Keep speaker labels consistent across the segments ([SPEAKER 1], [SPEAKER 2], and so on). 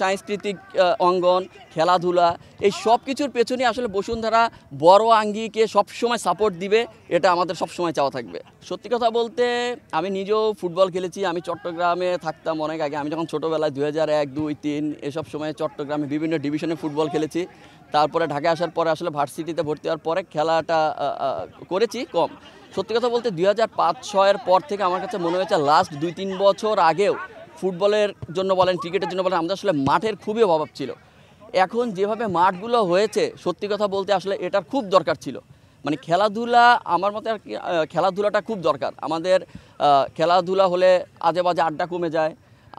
[SPEAKER 1] সাংস্কৃতিক অঙ্গন, খেলাধুলা এই সব কিছুর পেছনে আসলে বসুন্ধরা বড় আঙ্গিকে সবসময় সাপোর্ট দিবে, এটা আমাদের সবসময় চাওয়া থাকবে। সত্যি কথা বলতে আমি নিজেও ফুটবল খেলেছি। আমি চট্টগ্রামে থাকতাম অনেক আগে, আমি যখন ছোটোবেলায় 2001, 2, 3 এসব সময়ে চট্টগ্রামে বিভিন্ন ডিভিশনে ফুটবল খেলেছি। তারপরে ঢাকায় আসার পরে আসলে ভার্সিটিতে ভর্তি হওয়ার পরে খেলাটা করেছি কম। সত্যি কথা বলতে 2005-06 পর থেকে আমার কাছে মনে হয়েছে লাস্ট 2-3 বছর আগেও ফুটবলের জন্য বলেন, ক্রিকেটের জন্য বলেন, আমাদের আসলে মাঠের খুবই অভাব ছিল। এখন যেভাবে মাঠগুলো হয়েছে সত্যি কথা বলতে আসলে এটার খুব দরকার ছিল। মানে খেলাধুলা আমার মতে আর কি, খেলাধুলাটা খুব দরকার আমাদের। খেলাধুলা হলে আজে বাজে আড্ডা কমে যায়,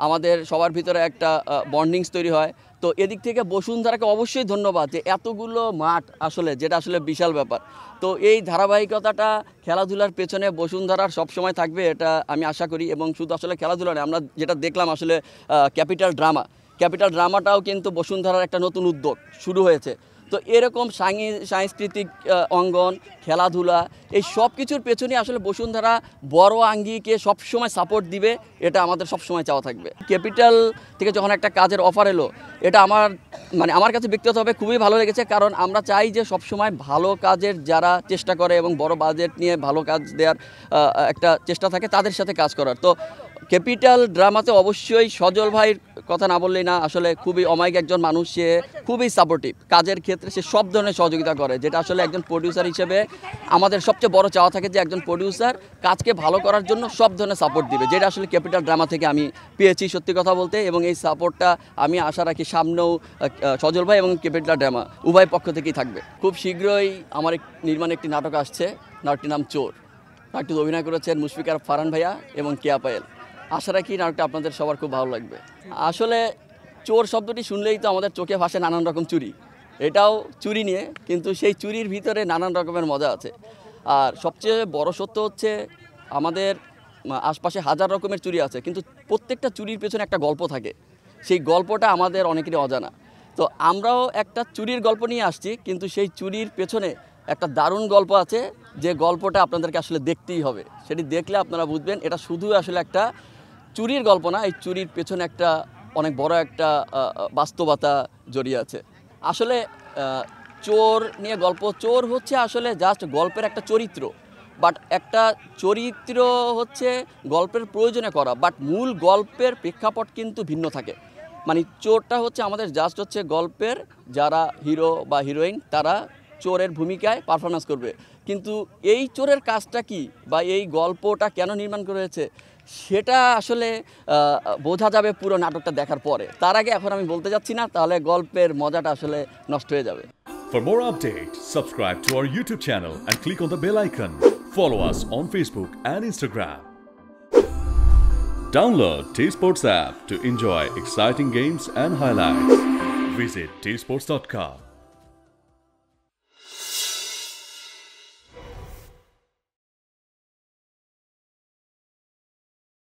[SPEAKER 1] আমাদের সবার ভিতরে একটা বন্ডিংস তৈরি হয়। তো এদিক থেকে বসুন্ধরাকে অবশ্যই ধন্যবাদ যে এতগুলো মাঠ আসলে, যেটা আসলে বিশাল ব্যাপার। তো এই ধারাবাহিকতাটা খেলাধুলার পেছনে বসুন্ধরার সবসময় থাকবে, এটা আমি আশা করি। এবং শুধু আসলে খেলাধুলা নয়, আমরা যেটা দেখলাম আসলে ক্যাপিটাল ড্রামাটাও কিন্তু বসুন্ধরার একটা নতুন উদ্যোগ শুরু হয়েছে। তো এরকম সাংস্কৃতিক অঙ্গন, খেলাধুলা এই সব কিছুর পেছনে আসলে বসুন্ধরা বড় আঙ্গিকে সবসময় সাপোর্ট দিবে, এটা আমাদের সবসময় চাওয়া থাকবে। ক্যাপিটাল থেকে যখন একটা কাজের অফার এলো, এটা আমার কাছে ব্যক্তিগতভাবে খুবই ভালো লেগেছে। কারণ আমরা চাই যে সবসময় ভালো কাজের যারা চেষ্টা করে এবং বড় বাজেট নিয়ে ভালো কাজ দেওয়ার একটা চেষ্টা থাকে, তাদের সাথে কাজ করার। তো ক্যাপিটাল ড্রামাতে অবশ্যই সজল ভাইয়ের কথা না বললেই না, আসলে খুবই অমায়িক একজন মানুষ। সে খুবই সাপোর্টিভ কাজের ক্ষেত্রে, সে সব ধরনের সহযোগিতা করে, যেটা আসলে একজন প্রডিউসার হিসেবে আমাদের সবচেয়ে বড় চাওয়া থাকে যে একজন প্রডিউসার কাজকে ভালো করার জন্য সব ধরনের সাপোর্ট দিবে, যেটা আসলে ক্যাপিটাল ড্রামা থেকে আমি পেয়েছি সত্যি কথা বলতে। এবং এই সাপোর্টটা আমি আশা রাখি সামনেও সজল ভাই এবং ক্যাপিটাল ড্রামা উভয় পক্ষ থেকেই থাকবে। খুব শীঘ্রই আমার নির্মাণে একটি নাটক আসছে, নাটকটির নাম চোর। নাটকটিতে অভিনয় করেছেন মুশফিকার ফারহান ভাইয়া এবং কেয়া পায়েল। আশা রাখি নাটকটা আপনাদের সবার খুব ভালো লাগবে। আসলে চোর শব্দটি শুনলেই তো আমাদের চোখে ভাসে নানান রকম চুরি, এটাও চুরি নিয়ে, কিন্তু সেই চুরির ভিতরে নানান রকমের মজা আছে। আর সবচেয়ে বড় সত্য হচ্ছে আমাদের আশপাশে হাজার রকমের চুরি আছে, কিন্তু প্রত্যেকটা চুরির পেছনে একটা গল্প থাকে, সেই গল্পটা আমাদের অনেকেরই অজানা। তো আমরাও একটা চুরির গল্প নিয়ে আসছি, কিন্তু সেই চুরির পেছনে একটা দারুণ গল্প আছে, যে গল্পটা আপনাদেরকে আসলে দেখতেই হবে। সেটি দেখলে আপনারা বুঝবেন এটা শুধু আসলে একটা চুরির গল্প না, এই চুরির পেছনে একটা অনেক বড় একটা বাস্তবতা জড়িয়ে আছে। আসলে চোর নিয়ে গল্প, চোর হচ্ছে আসলে জাস্ট গল্পের একটা চরিত্র, বাট একটা চরিত্র হচ্ছে গল্পের প্রয়োজনে করা, বাট মূল গল্পের প্রেক্ষাপট কিন্তু ভিন্ন থাকে। মানে চোরটা হচ্ছে আমাদের জাস্ট হচ্ছে গল্পের যারা হিরো বা হিরোইন, তারা চোরের ভূমিকায় পারফরমেন্স করবে, কিন্তু এই চোরের কাজটা কি বা এই গল্পটা কেন নির্মাণ করা হয়েছে সেটা আসলে বোঝা যাবে পুরো নাটকটা দেখার পরে। তার আগে এখন আমি বলতে যাচ্ছি না, তাহলে গল্পের মজাটা আসলে নষ্ট হয়ে যাবে।
[SPEAKER 2] For more updates, subscribe to our YouTube channel and click on the bell icon. Follow us on Facebook and Instagram. Download T-Sports app to enjoy exciting games and highlights. Visit tsports.com.